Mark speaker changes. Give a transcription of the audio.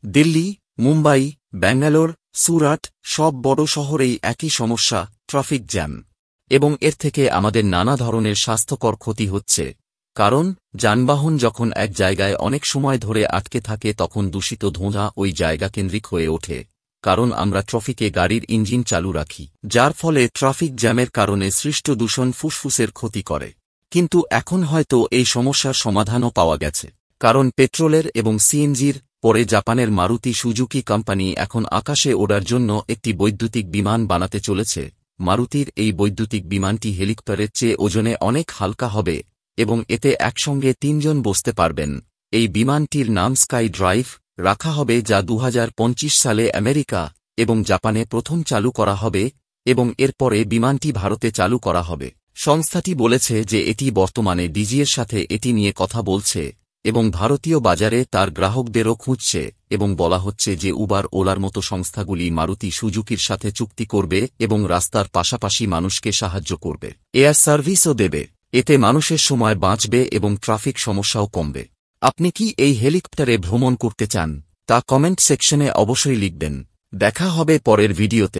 Speaker 1: দিল্লি, মুম্বাই, ব্যাঙ্গালোর, সুরাট সব বড় শহরেই একই সমস্যা, ট্রাফিক জ্যাম। এবং এর থেকে আমাদের নানা ধরনের স্বাস্থ্যকর ক্ষতি হচ্ছে। কারণ যানবাহন যখন এক জায়গায় অনেক সময় ধরে আটকে থাকে তখন দূষিত ধোঁয়া ওই জায়গা কেন্দ্রিক হয়ে ওঠে। কারণ আমরা ট্রাফিকে গাড়ির ইঞ্জিন চালু রাখি, যার ফলে ট্রাফিক জ্যামের কারণে সৃষ্ট দূষণ ফুসফুসের ক্ষতি করে। কিন্তু এখন হয়তো এই সমস্যার সমাধানও পাওয়া গেছে। কারণ পেট্রোলের এবং সিএনজির পরে জাপানের মারুতি সুজুকি কোম্পানি এখন আকাশে ওড়ার জন্য একটি বৈদ্যুতিক বিমান বানাতে চলেছে। মারুতির এই বৈদ্যুতিক বিমানটি হেলিকপ্টারের চেয়ে ওজনে অনেক হালকা হবে এবং এতে একসঙ্গে ৩ জন বসতে পারবেন। এই বিমানটির নাম স্কাই ড্রাইভ রাখা হবে, যা ২০২৫ সালে আমেরিকা এবং জাপানে প্রথম চালু করা হবে এবং এরপরে বিমানটি ভারতে চালু করা হবে। সংস্থাটি বলেছে যে এটি বর্তমানে ডিজিএর সাথে এটি নিয়ে কথা বলছে এবং ভারতীয় বাজারে তার গ্রাহকদেরও খুঁজছে এবং বলা হচ্ছে যে উবার ওলার মতো সংস্থাগুলি মারুতি সুজুকির সাথে চুক্তি করবে এবং রাস্তার পাশাপাশি মানুষকে সাহায্য করবে, এয়ার সার্ভিসও দেবে। এতে মানুষের সময় বাঁচবে এবং ট্রাফিক সমস্যাও কমবে। আপনি কি এই হেলিকপ্টারে ভ্রমণ করতে চান তা কমেন্ট সেকশনে অবশ্যই লিখবেন। দেখা হবে পরের ভিডিওতে।